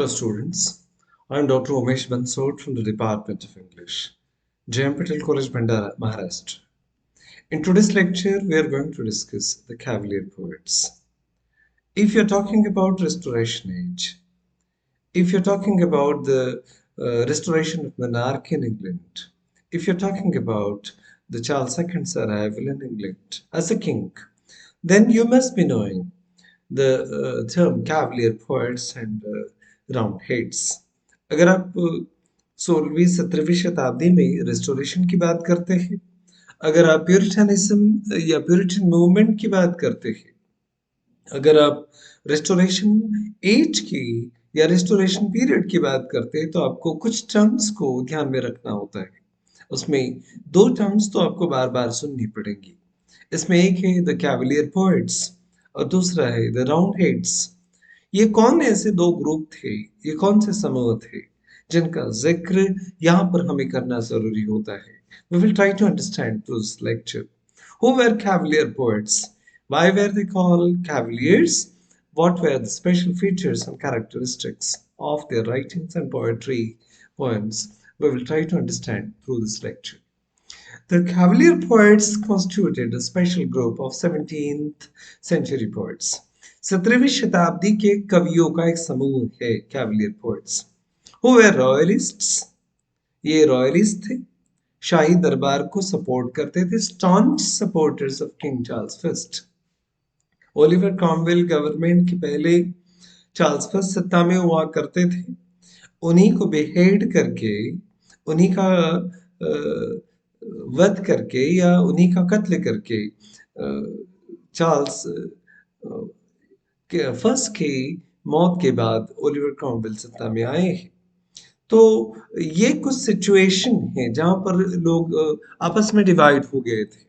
Hello, students. I'm Dr. Umesh Bansod from the Department of English, JM Patel College, Bhandara, Maharashtra. In today's lecture, we are going to discuss the Cavalier poets. If you're talking about Restoration Age, if you're talking about the restoration of monarchy in England, if you're talking about the Charles II's arrival in England as a king, then you must be knowing the term Cavalier poets and Roundheads. अगर आप 16वीं 17वीं शताब्दी में restoration की बात करते हैं, अगर आप प्यूरिटनिज्म या प्यूरिटन मूवमेंट की बात करते हैं, अगर आप रेस्टोरेशन एज की या रेस्टोरेशन पीरियड की बात करते हैं, तो आपको कुछ टर्म्स को ध्यान में रखना होता है. उसमें दो टर्म्स तो आपको बार बार सुननी पड़ेंगी. इसमें एक है द कैवलियर पोएट्स और दूसरा है द राउंड हेड्स. ये कौन ऐसे दो ग्रुप थे, ये कौन से समूह थे जिनका जिक्र यहाँ पर हमें करना जरूरी होता है. We will try to understand through this lecture. Who were Cavalier poets? Why were they called Cavaliers? What were the special features and characteristics of their writings and poems? We will try to understand through this lecture. The Cavalier poets constituted a special group of 17th century poets. 17वीं शताब्दी के कवियों का एक समूह है Cavalier poets. Who were royalists? ये royalist थे, शाही दरबार को सपोर्ट करते थे, staunch supporters of King Charles I. Oliver Cromwell government के पहले चार्ल्स फर्स्ट सत्ता में हुआ करते थे. उन्हीं को बेहेड करके, उन्हीं का वध करके या उन्हीं का कत्ल करके चार्ल्स फर्स्ट की मौत के बाद ओलिवर क्रॉमवेल सत्ता में आए हैं. तो ये कुछ सिचुएशन है जहां पर लोग आपस में डिवाइड हो गए थे.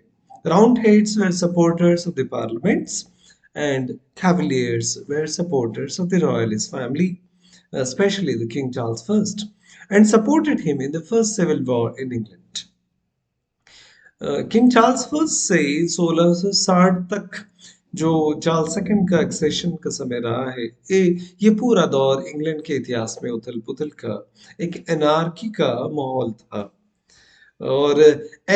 Roundheads were supporters of the parliaments and Cavaliers were supporters of the royalist family, especially the King Charles I, and supported him in the first civil war in England. King Charles first से 1660 तक जो Charles second का accession का समय रहा है, ये पूरा दौर इंग्लैंड के इतिहास में उथल पुथल का एक एनार्की का माहौल था. और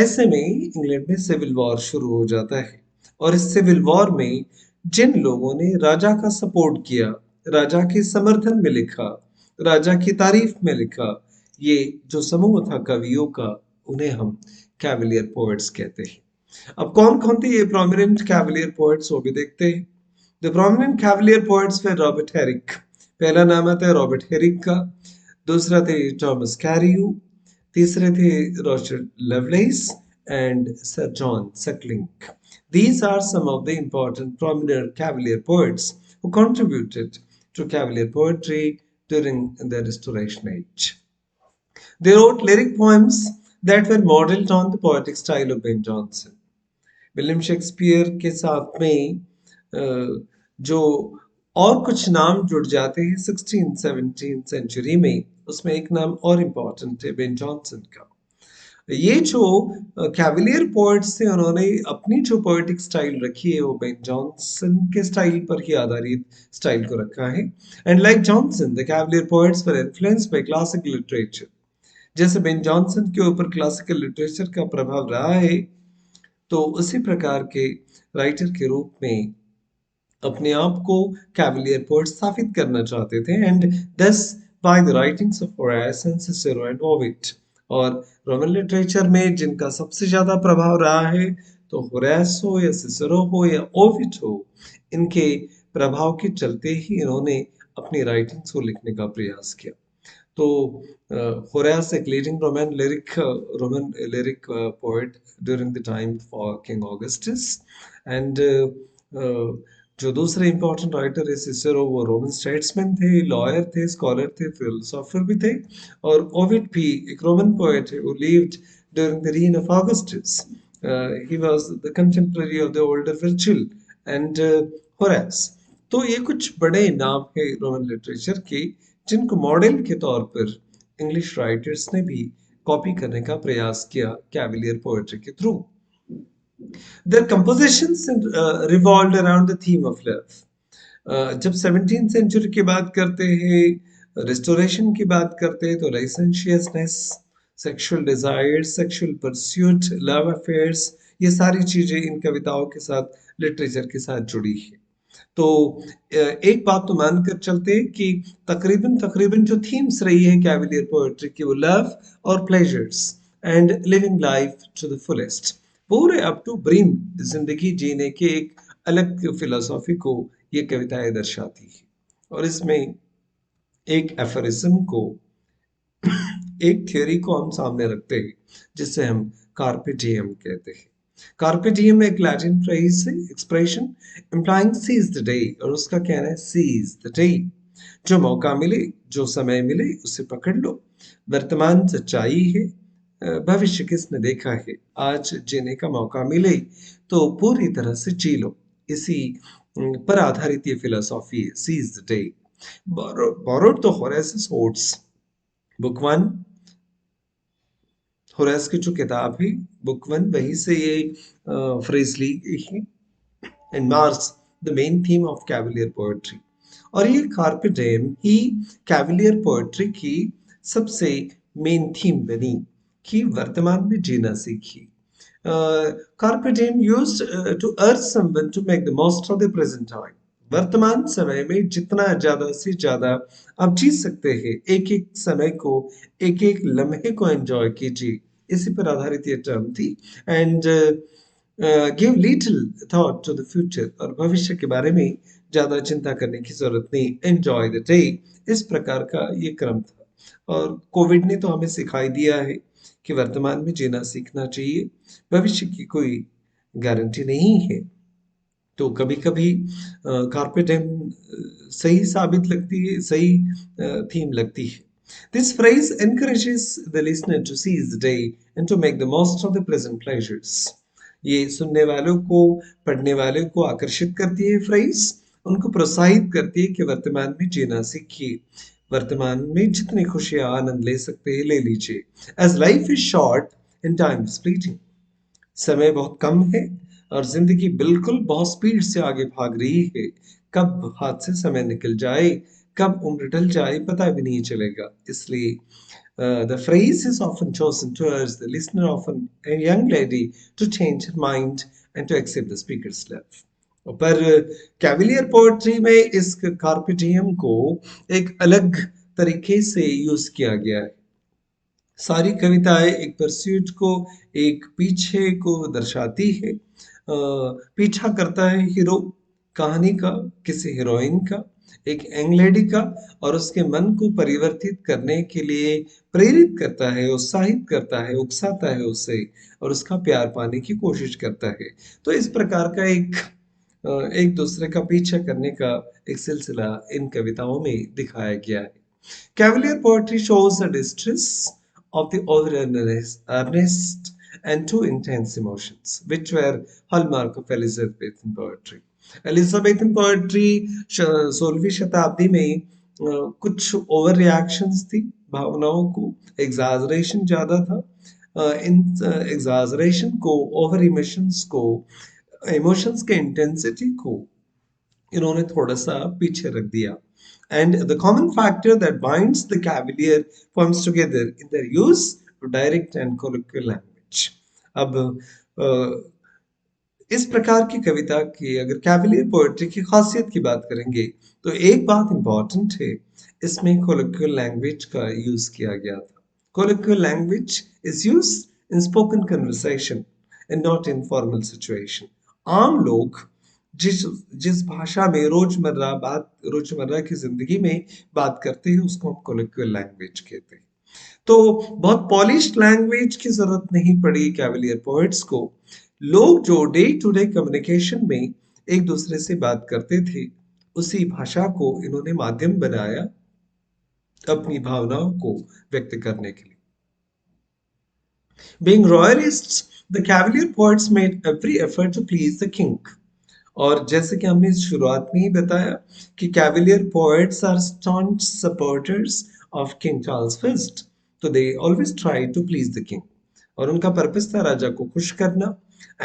ऐसे में इंग्लैंड में सिविल वॉर शुरू हो जाता है. और इस सिविल वॉर में जिन लोगों ने राजा का सपोर्ट किया, राजा के समर्थन में लिखा, राजा की तारीफ में लिखा, ये जो समूह था कवियों का, उन्हें हम कैवलियर पोएट्स कहते हैं. अब कौन कौन थे ये प्रोमिनेंट कैवलियर पोएट्स, वो भी देखते हैं. The prominent Cavalier poets way Robert Herrick. पहला नाम आता है रॉबर्ट हेरिक का. दूसरा थे थॉमस कैरियू. तीसरे थे रॉचर्ड loveless and Sir John Suckling. These are some of the important prominent Cavalier poets who contributed to Cavalier poetry during the Restoration Age. They wrote lyric poems that were modeled on the poetic style of Ben Jonson. William Shakespeare के साथ में जो और कुछ नाम जुड़ जाते हैं 16th-17th सेंचुरी में, उसमें एक नाम और इम्पोर्टेंट है बेन जॉनसन का. ये जो कैवलियर पोएट्स थे, उन्होंने अपनी जो पोएटिक स्टाइल रखी है वो बेन जॉनसन के स्टाइल पर ही आधारित स्टाइल को रखा है. And like Johnson, the Cavalier poets were influenced by classical literature. जैसे बेन जॉनसन के ऊपर क्लासिकल लिटरेचर का प्रभाव रहा है, तो उसी प्रकार के राइटर के रूप में अपने आप को कैवलियर पोएट स्थापित करना चाहते थे. And thus by the writings of Horace and Cicero and Ovid. और रोमन लिटरेचर में जिनका सबसे ज्यादा प्रभाव रहा है, तो होरास हो या सिसेरो हो या ओविड हो, इनके प्रभाव के चलते ही इन्होंने अपनी राइटिंग्स को लिखने का प्रयास किया. तो होरास एक leading Roman lyric poet during the time for king Augustus. And जो दूसरे इंपॉर्टेंट राइटर है सिसेरो, वो रोमन स्टेट्समैन थे, लॉयर थे, स्कॉलर थे, फिलोसोफर भी थे. और ओविड भी एक रोमन पोएट है who lived during the reign of Augustus. He was the contemporary of the older Virgil and Horace. तो ये कुछ बड़े नाम है रोमन लिटरेचर के, जिनको मॉडल के तौर पर इंग्लिश राइटर्स ने भी कॉपी करने का प्रयास किया कैवलियर पोएट्री के through. Their compositions revolved around the theme of love. जब 17th सेंचुरी की बात करते हैं, रिस्टोरेशन की बात करते हैं तो licentiousness, sexual desire, sexual pursuit, love affairs, ये सारी चीजें इन कविताओं के साथ, लिटरेचर के साथ जुड़ी है। तो एक बात तो मानकर चलते हैं कि तकरीबन तकरीबन जो थीम्स रही है कैवलियर पोएट्री की, वो लव और pleasures and living life to the fullest, पूरे अप टू ब्रीम जिंदगी जीने के एक अलग फिलोसॉफी को ये कविताएं दर्शाती है। और इसमें एक एफरिज्म को, एक थ्योरी को हम सामने रखते हैं जिसे हम कार्पे डिएम कहते हैं। कार्पे डिएम एक लैटिन फ्रेज है, expression implying seize the day, और उसका कहना है सीज द डे, जो मौका मिले, जो समय मिले उसे पकड़ लो। वर्तमान सच्चाई है, भविष्य किसने देखा है, आज जीने का मौका मिले तो पूरी तरह से जी लो। इसी पर आधारित ये फिलोसॉफी है, सीज द डे। borrowed तो होरेसिस ओड्स, बुक वन, होरेस की जो किताब है बुक वन, वहीं से ये फ्रेज ली गई है। And marks the main theme of Cavalier poetry. और ये कार्पे डिएम ही कैवलियर पोएट्री की सबसे मेन थीम बनी कि वर्तमान में जीना सीखिए। Carpe diem used to urge someone to make the most of the present time. वर्तमान समय में जितना ज्यादा से ज्यादा आप जी सकते हैं, एक एक समय को, एक एक लम्हे को एंजॉय कीजिए, इसी पर आधारित ये टर्म थी। And give little thought to the future, और भविष्य के बारे में ज्यादा चिंता करने की जरूरत नहीं, एंजॉय द डे, इस प्रकार का ये क्रम था। और कोविड ने तो हमें सिखाई दिया है कि वर्तमान में जीना सीखना चाहिए, भविष्य की कोई गारंटी नहीं है। तो कभी कभी कार्पेट डेम सही साबित लगती है, सही थीम लगती है। This phrase encourages the listener to seize the day and to make the most of the present pleasures. ये सुनने वालों को, पढ़ने वालों को आकर्षित करती है फ्रेज, उनको प्रोत्साहित करती है कि वर्तमान में जीना सीखिए, वर्तमान में जितनी खुशियां आनंद ले सकते हैं ले लीजिए। As life is short and time is fleeting. समय बहुत कम है और जिंदगी बिल्कुल बहुत स्पीड से आगे भाग रही है, कब हाथ से समय निकल जाए, कब उम्र ढल जाए पता भी नहीं चलेगा। इसलिए the phrase is often chosen to urge the listener, often a young lady, to change her mind and to accept the speaker's love. पर कैविलियर पोएट्री में इस कार्पे डिएम को एक अलग तरीके से यूज किया गया है। सारी कविताएं एक परस्यूट को, एक पीछे को दर्शाती है। पीछा करता है हीरो कहानी का, किसी हीरोइन का, एक यंग लेडी का, और उसके मन को परिवर्तित करने के लिए प्रेरित करता है, उत्साहित करता है, उकसाता है उसे, और उसका प्यार पाने की कोशिश करता है। तो इस प्रकार का एक दूसरे का पीछा करने का एक सिलसिला इन कविताओं में दिखाया गया है। Cavalier poetry shows the distress of the over earnest and too intense emotions, which were hallmark of Elizabethan poetry. Elizabethan poetry 16वीं शताब्दी में कुछ ओवर रिएक्शंस थी, भावनाओं को एग्जाजरेशन ज्यादा था। इन एग्जाजरेशन को, ओवर इमोशंस को, इमोशंस के इंटेंसिटी को इन्होंने थोड़ा सा पीछे रख दिया। And the common factor that binds the Cavalier poems together in their use of direct and colloquial language. अब इस प्रकार की कविता की अगर कैवलियर पोएट्री की खासियत की बात करेंगे तो एक बात इंपॉर्टेंट है, इसमें colloquial लैंग्वेज का यूज किया गया था। Colloquial language is used in spoken conversation and not in formal situation. आम लोग जिस जिस भाषा में रोजमर्रा की जिंदगी में बात करते हैं उसको हम colloquial लैंग्वेज कहते हैं। तो बहुत पॉलिश्ड लैंग्वेज की जरूरत नहीं पड़ी कैवलियर पोएट्स को। लोग जो डे टू डे कम्युनिकेशन में एक दूसरे से बात करते थे, उसी भाषा को इन्होंने माध्यम बनाया अपनी भावनाओं को व्यक्त करने के लिए। Being royalists, the Cavalier poets made every effort to please the king. और जैसे कि हमने शुरुआत में ही बताया कि cavalier poets are staunch supporters of King Charles I, तो they always try to please the king, और उनका पर्पस था राजा को खुश करना,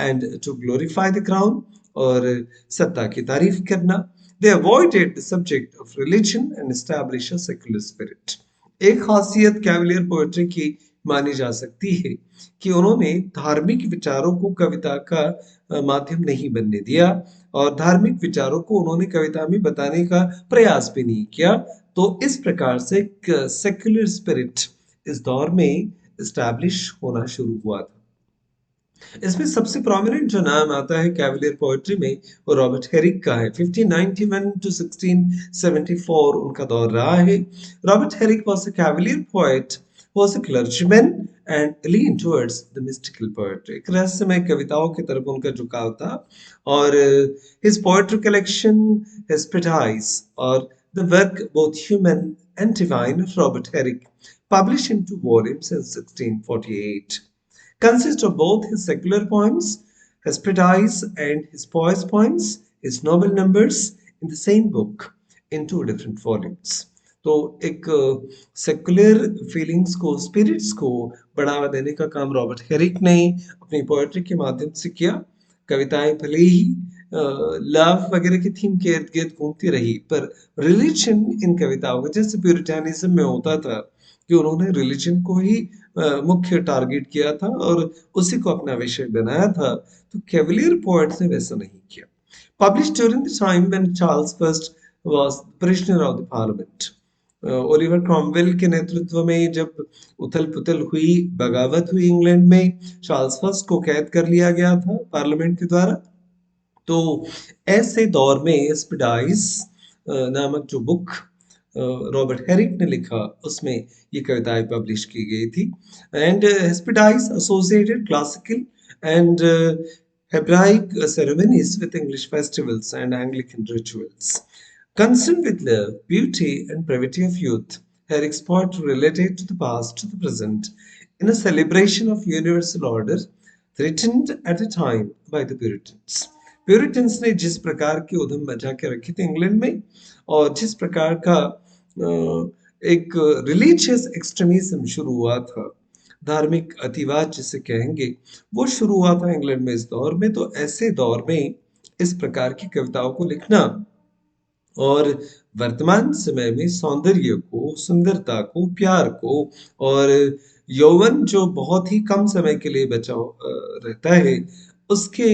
and to glorify the crown, और सत्ता की तारीफ करना, they avoided the subject of religion and established a secular spirit. एक खासियत कैवलियर पोएट्री की मानी जा सकती है कि उन्होंने धार्मिक विचारों को कविता का माध्यम नहीं बनने दिया और धार्मिक विचारों को उन्होंने कविता में बताने का प्रयास भी नहीं किया। तो इस प्रकार से एक सेक्युलर स्पिरिट इस दौर में इस्टेब्लिश होना शुरू हुआ था। इसमें सबसे प्रोमिनेंट जो नाम आता है कैवलियर पोएट्री में वो रॉबर्ट हेरिक का है। 1591 टू 1674 उनका दौर रहा है। Robert Herrick was a cavalier poet, was a clergyman and leaned towards the mystical poetry। एक रहस्यमय कविताओं की तरफ उनका झुकाव था और his poetry collection, his treatise और the work both human and divine of Robert Herrick, published in 2 volumes in 1648, consists of both his secular poems, his treatise, and his poets' poems, his novel numbers in the same book in 2 different volumes। तो एक secular feelings को, spirits को बढ़ावा देने का काम Robert Herrick ने अपनी पोएट्री के माध्यम से किया। कविताएं भले ही लव वगैरह की थीम के इर्द गिर्द घूमती रही, पर रिलीजन इन कविताओं का, जैसे प्यूरिटानिज्म में होता था कि उन्होंने रिलीजन को ही मुख्य टारगेट किया था और उसी को अपना विषय बनाया था, तो कैवलियर पोएट्स ने वैसा नहीं किया। Published during the time when Charles first was prisoner of the parliament. Oliver Cromwell के नेतृत्व में जब उथल पुथल हुई, बगावत हुई इंग्लैंड में, चार्ल्स फर्स्ट को कैद कर लिया गया था पार्लियामेंट के द्वारा। तो ऐसे दौर में स्पिडाइस नामक जो बुक रॉबर्ट हेरिक ने लिखा, उसमें ये कविताएं पब्लिश की गई थी। And Hesperides associated classical and Hebraic ceremonies with English festivals and Anglican rituals. Concerned with love, beauty, and brevity of youth, Herrick's poetry related to the past to the present in a celebration of universal order threatened at a time by the Puritans। Puritans ने जिस प्रकार की उधम मचा के रखी थी England में और जिस प्रकार का एक रिलीजियस एक्सट्रीमिज्म शुरू हुआ था, धार्मिक अतिवाद जिसे कहेंगे, वो शुरू हुआ था इंग्लैंड में इस दौर में। तो ऐसे दौर में इस प्रकार की कविताओं को लिखना और वर्तमान समय में सौंदर्य को, सुंदरता को, प्यार को और यौवन जो बहुत ही कम समय के लिए बचा रहता है, उसके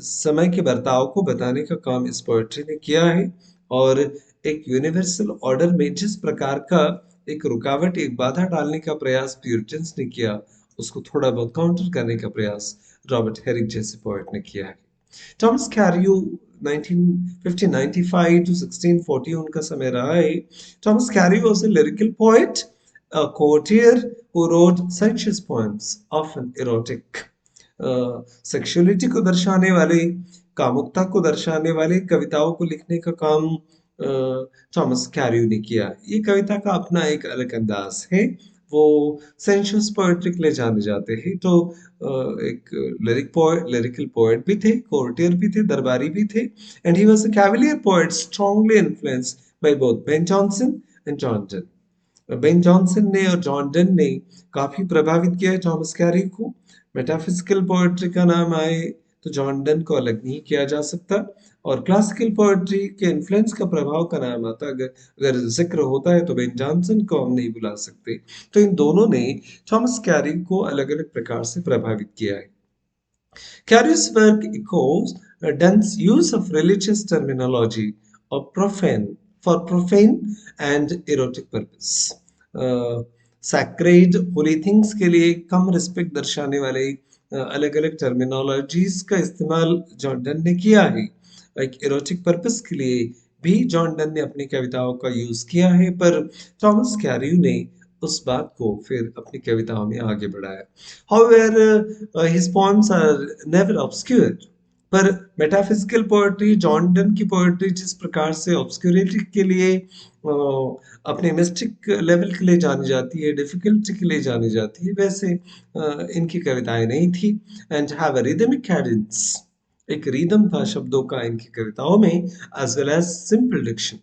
समय के बर्ताव को बताने का काम इस पोएट्री ने किया है। और एक यूनिवर्सल ऑर्डर में जिस प्रकार का एक रुकावट, एक बाधा डालने का प्रयास प्यूरिटन्स ने किया, उसको थोड़ा बहुत काउंटर करने का प्रयास रॉबर्ट हेरिक जैसे पोएट ने किया है। थॉमस कैरियो 1595 to 1640 उनका समय रहा है। Thomas Cairo was a lyrical poet, a courtier who wrote sensuous poems, often erotic। Sexuality को दर्शाने वाले, कामुकता को दर्शाने वाले कविताओं को लिखने का काम थॉमस कैरियो ने किया। ये कविता का अपना एक अलग अंदाज है। वो सेंशुअस पोएट्री के लिए जाने जाते हैं। तो एक लिरिकल पोएट भी थे, कोर्टियर भी थे, दरबारी भी थे। And he was a Cavalier poet strongly influenced by both Ben Jonson and John Donne. Ben Jonson ने और जॉन डन ने काफी प्रभावित किया है थॉमस कैरी को। मेटाफिजिकल पोएट्री का नाम आए तो जॉन डन को अलग नहीं किया जा सकता, और क्लासिकल पोएट्री के इन्फ्लुएंस का प्रभाव का नाम आता अगर जिक्र होता है तो बेन जॉनसन को हम नहीं बुला सकते। तो इन दोनों ने थॉमस कैरी को अलग अलग प्रकार से प्रभावित किया है। Carey's work echoes Donne's use of religious terminology of profane and erotic purpose। Sacred Holi things के लिए कम रिस्पेक्ट दर्शाने वाले अलग अलग टर्मिनोलॉजीज का इस्तेमाल जॉन डन ने किया है। एक इरोटिक पर्पस के लिए भी जॉन डन ने अपनी कविताओं का यूज किया है, पर थॉमस कैरियो ने उस बात को फिर अपनी कविताओं में आगे बढ़ाया। However, his poems are never obscure। पर मेटाफिजिकल पोएट्री, जॉन डन की पोएट्री जिस प्रकार से ऑब्सक्यूरिटी के लिए, अपने मिस्टिक लेवल के लिए जानी जाती है, डिफिकल्टी के लिए जानी जाती है, वैसे इनकी कविताएं नहीं थी। And have a rhythmic cadence, एक रिदम था शब्दों का इनकी कविताओं में, as well as simple diction.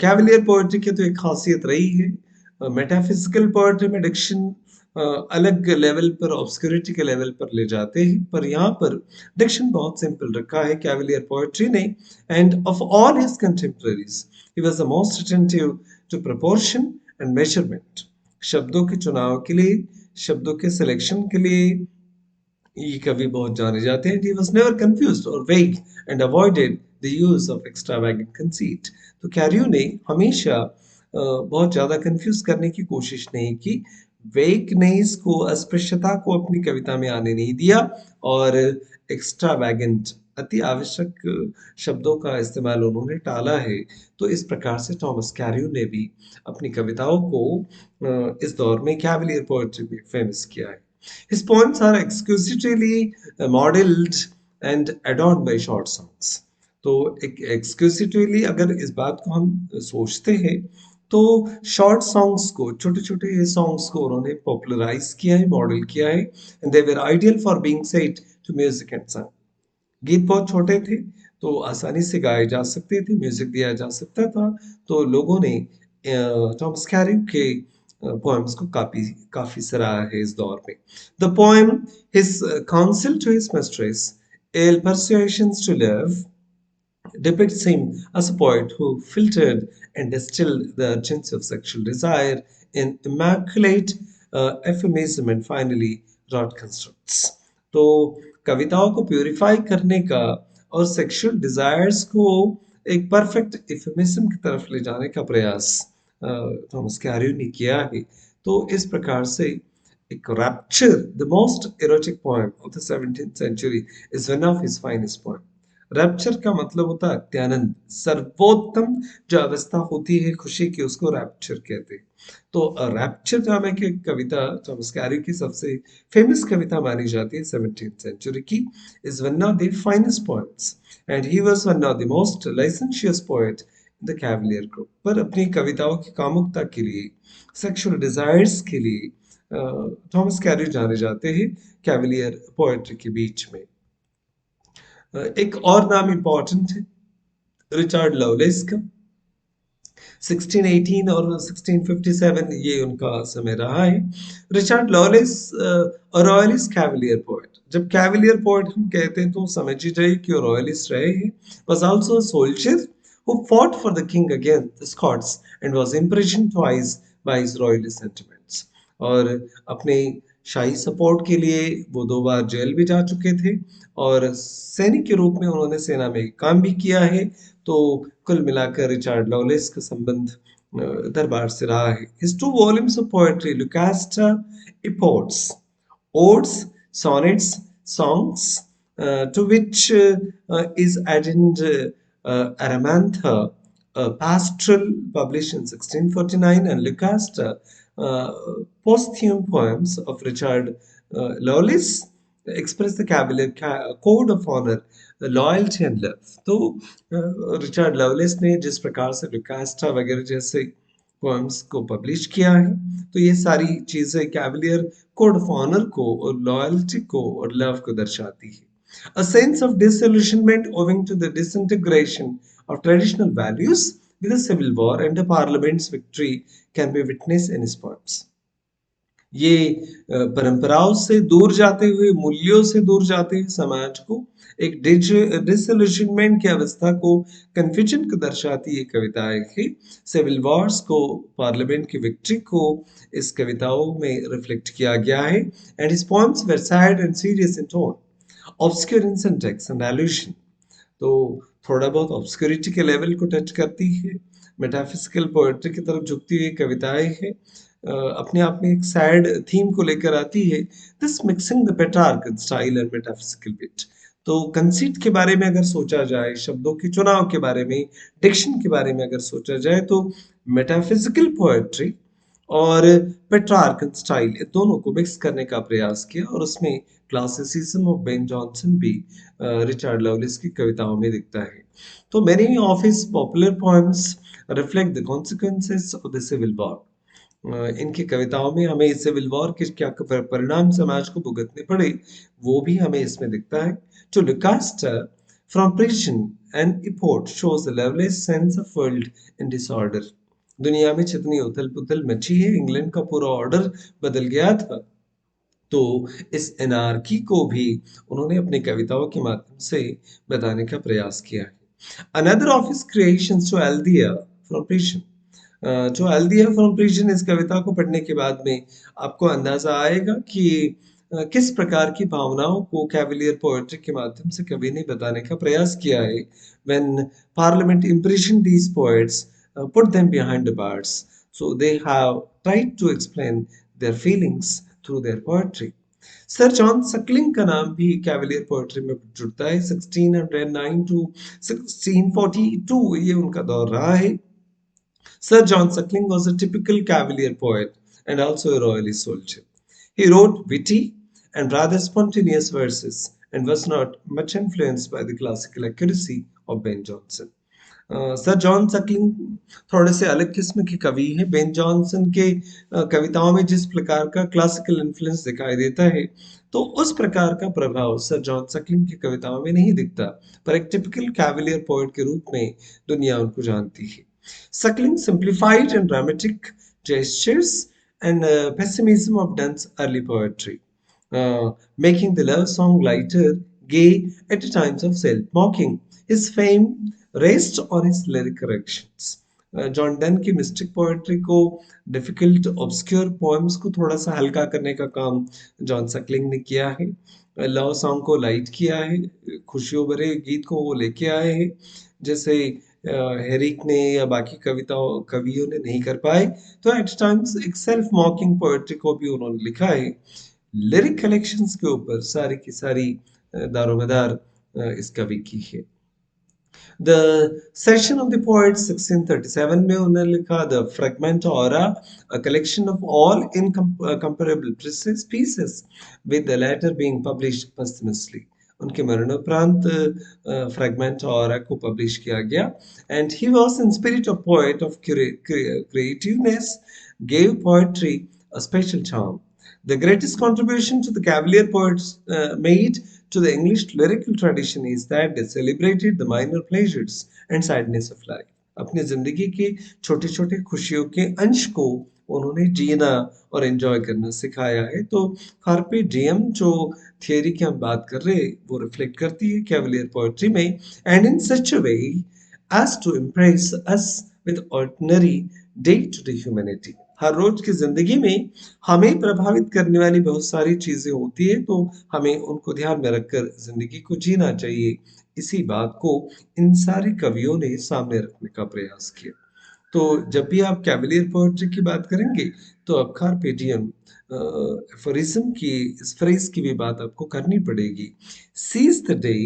Cavalier poetry की तो एक खासियत रही है, मेटाफिजिकल पोएट्री में डिक्शन अलग लेवल पर ऑब्सक्यूरिटी के लेवल पर ले जाते हैं, पर यहाँ पर डिक्शन बहुत सिंपल रखा है कैवलियर पोएट्री ने। And of all his contemporaries he was the most attentive to proportion and measurement. शब्दों के चुनाव के लिए, शब्दों के सिलेक्शन के लिए ये कवि बहुत जाने जाते हैं। He was never confused or vague and avoided the use of extravagant conceit। तो कैरियो ने हमेशा बहुत ज्यादा कंफ्यूज करने की कोशिश नहीं की, वेगनेस को, अस्पृश्यता को अपनी कविता में आने नहीं दिया, और एक्स्ट्रावैगेंट, अति आवश्यक शब्दों का इस्तेमाल उन्होंने टाला है। तो इस प्रकार से थॉमस कैरियो ने भी अपनी कविताओं को इस दौर में कैवलियर पोएट्री में फेमस किया है। His poems are exquisitely modeled and adorned by short songs। तो एक एक्सक्यूसिटिवली अगर इस बात को हम सोचते हैं तो शॉर्ट सॉन्ग्स को, छोटे छोटे सॉन्ग्स को उन्होंने पॉपुलराइज किया है, मॉडल किया है। And they were ideal for being set to music and song. गीत बहुत छोटे थे तो आसानी से गाए जा सकते थे, म्यूजिक दिया जा सकता था। तो लोगों ने थॉमस कैरियो के पोएम्स को काफी काफी सराहा है इस दौर में। The poem his counsel to his mistress, एल persuasions to love, depicts him as a poet who filtered and distilled the urgency of sexual desire in immaculate euphemism and finally wrought constructs। तो कविताओं को purify करने का और sexual desires को एक perfect इफेमिज्म की तरफ ले जाने का प्रयास थॉमस कैरियो ने किया है। तो इस प्रकार से एक rapture, the most erotic poem of the 17th century, is one of his finest poem. Rapture का मतलब होता है अत्यानंद, सर्वोत्तम जो अवस्था होती है खुशी की, उसको रैप्चर कहते हैं। तो रैप्चर नाम की कविता थॉमस कैरियो की सबसे फेमस कविता मानी जाती है 17th सेंचुरी की, is one of the finest poems and he was one of the most licentious poet in the cavalier group. पर अपनी कविताओं की कामुकता के लिए, सेक्सुअल डिजायर्स के लिए थॉमस कैरियो जाने जाते हैं कैवलियर पोएट्री के बीच में। एक और नाम इंपॉर्टेंट है रिचर्ड लवलेस का। 1618 और 1657 ये उनका समय रहा है। Richard loveless royalist Cavalier poet. जब कैवलियर पोएट हम कहते हैं तो समझ ही जाइए कि रॉयलिस्ट रहे हैं। was also a soldier who fought for the king against the Scots and was imprisoned twice by his royalist sentiments। और अपने शाही सपोर्ट के लिए वो 2 बार जेल भी जा चुके थे और सैनिक के रूप में उन्होंने सेना में काम भी किया है। तो कुल मिलाकर रिचर्ड लवलेस का संबंध दरबार से रहा है। His 2 volumes of poetry, Lucasta Epodes, odes, sonnets, songs, to which is added Aramantha, a pastoral published in 1649, and Lucasta, uh, posthumous poems of Richard Lawless express the code of honor, loyalty and love. तो Richard loveless ने जिस प्रकार से लुकास्टा वगैरह जैसे poems को publish किया है, तो ये सारी चीजें कैवलियर कोड ऑफ ऑनर को और लॉयल्टी को और लव को दर्शाती है। A sense of disillusionment owing to the disintegration of traditional values with the civil war and the parliament's victory can be witnessed in his poems। ये परंपराओं से दूर जाते हुए, मूल्यों से दूर जाते हुए समाज को एक डिसइल्यूशनमेंट की अवस्था को, कंफ्यूजन को दर्शाती ये कविताएं हैं। सिविल वॉर्स को, पार्लियामेंट की विक्ट्री को इस कविताओं में रिफ्लेक्ट किया गया है। And his poems were sad and serious in tone, obscure in syntax and allusion. तो थोड़ा बहुत ऑब्सक्यूरिटी के लेवल को टच करती है, मेटाफिजिकल पोएट्री की तरफ झुकती हुई कविताएं हैं, अपने आप में एक सैड थीम को लेकर आती है। This mixing the Petrarch style and metaphysical bit. तो कंसीट के बारे में अगर सोचा जाए, शब्दों के चुनाव के बारे में, डिक्शन के बारे में अगर सोचा जाए, तो मेटाफिजिकल पोएट्री और पेट्रार्कन स्टाइल, ये दोनों को मिक्स करने का प्रयास किया, और उसमें क्लासिसिज्म ऑफ बेन जॉनसन भी रिचर्ड लवलेस की कविताओं में दिखता है। तो many of his popular poems reflect the consequences of the civil war. इनकी कविताओं में हमें सिविल वॉर के क्या परिणाम समाज को भुगतने पड़े, वो भी हमें इसमें दिखता है। To Lucasta from prison and इपोर्ट shows a loveless sense of world in disorder। दुनिया में जितनी उथल पुथल मची है, इंग्लैंड का पूरा ऑर्डर बदल गया था। तो इस एनार्की को भी उन्होंने अपनी कविताओं के माध्यम से बताने का प्रयास किया है। Another of his creations to Althea from prison, जो एल्दिया फ्रॉम प्रिजन, इस कविता को पढ़ने के बाद में आपको अंदाजा आएगा कि किस प्रकार की भावनाओं को कैवलियर पोएट्री के माध्यम से कवि ने बताने का प्रयास किया है। When parliament imprisoned these poets, put them behind the bars, so they have tried to explain their feelings through their poetry. Sir John Suckling का नाम भी कैवलियर पोएट्री में जुड़ता है। 1609 टू 1642 ये उनका दौर रहा है। Sir John Suckling was a typical Cavalier poet and also a royalist soldier. He wrote witty and rather spontaneous verses and was not much influenced by the classical accuracy of Ben Jonson. Sir John Suckling थोड़े से अलग किस्म के कवि हैं। Ben Jonson के कविताओं में जिस प्रकार का क्लासिकल इन्फ्लुएंस दिखाई देता है, तो उस प्रकार का प्रभाव सर जॉन सकलिंग की कविताओं में नहीं दिखता, पर एक टिपिकल कैवलियर पोएट के रूप में दुनिया उनको जानती है। Suckling simplified and dramatic gestures and pessimism of Donne's early poetry, making the love song lighter, gay at times of self-mocking. His fame rests on his lyric corrections. John Donne की mistake poetry को, difficult obscure poems को थोड़ा सा हल्का करने का काम John Suckling ने किया है। लव सॉन्ग को लाइट किया है, खुशियों भरे गीत को वो लेके आए हैं, जैसे हेरिक ने या बाकी कविताओं कवियों ने नहीं कर पाए। तो एट टाइम्स एक सेल्फ मॉकिंग पोएट्री को भी उन्होंने लिखा है। लिरिक कलेक्शंस के ऊपर सारी की सारी दारोमदार इस कवि की है। The Session of the Poets 1637 में उन्होंने लिखा The Fragment Aura, a collection of all incomparable pieces, with the latter being published posthumously. उनके मरणोपरांत फ्रैगमेंट ऑरा को पब्लिश किया गया। And he was in spirit of poet of creativeness, gave poetry a special charm. The greatest contribution to the Cavalier poets made to the English lyrical tradition is that they celebrated the minor pleasures and sadness of life. अपनी जिंदगी के छोटे छोटे खुशियों के अंश को उन्होंने जीना और एंजॉय करना सिखाया है। तो कार्पे डियम जो थियरी की हम बात कर रहे हैं, वो रिफ्लेक्ट करती है कैवलियर पोएट्री में, and in such a way as to impress us with ordinary day to day humanity. हर रोज की जिंदगी में हमें प्रभावित करने वाली बहुत सारी चीजें होती है, तो हमें उनको ध्यान में रखकर जिंदगी को जीना चाहिए। इसी बात को इन सारे कवियों ने सामने रखने का प्रयास किया। तो जब भी आप कैवलियर पोएट्री की बात करेंगे, तो आप कार्पे डियम एफोरिज्म की, इस फ्रेज की भी बात आपको करनी पड़ेगी। सीज द डे,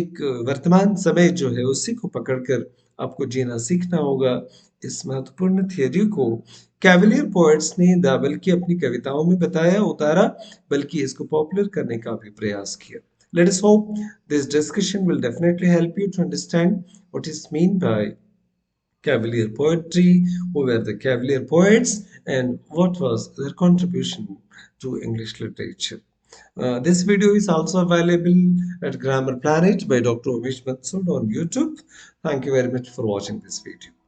एक वर्तमान समय जो है उसी को पकड़कर आपको जीना सीखना होगा। इस महत्वपूर्ण थियरी को कैवलियर पोएट्स ने न बल्कि अपनी कविताओं में बताया उतारा, बल्कि इसको पॉपुलर करने का भी प्रयास किया। Let us hope this discussion will definitely help you to understand what is meant by Cavalier poetry, who were the Cavalier poets, and what was their contribution to English literature. This video is also available at Grammar Planet by Dr. Umesh Matsud on YouTube. Thank you very much for watching this video.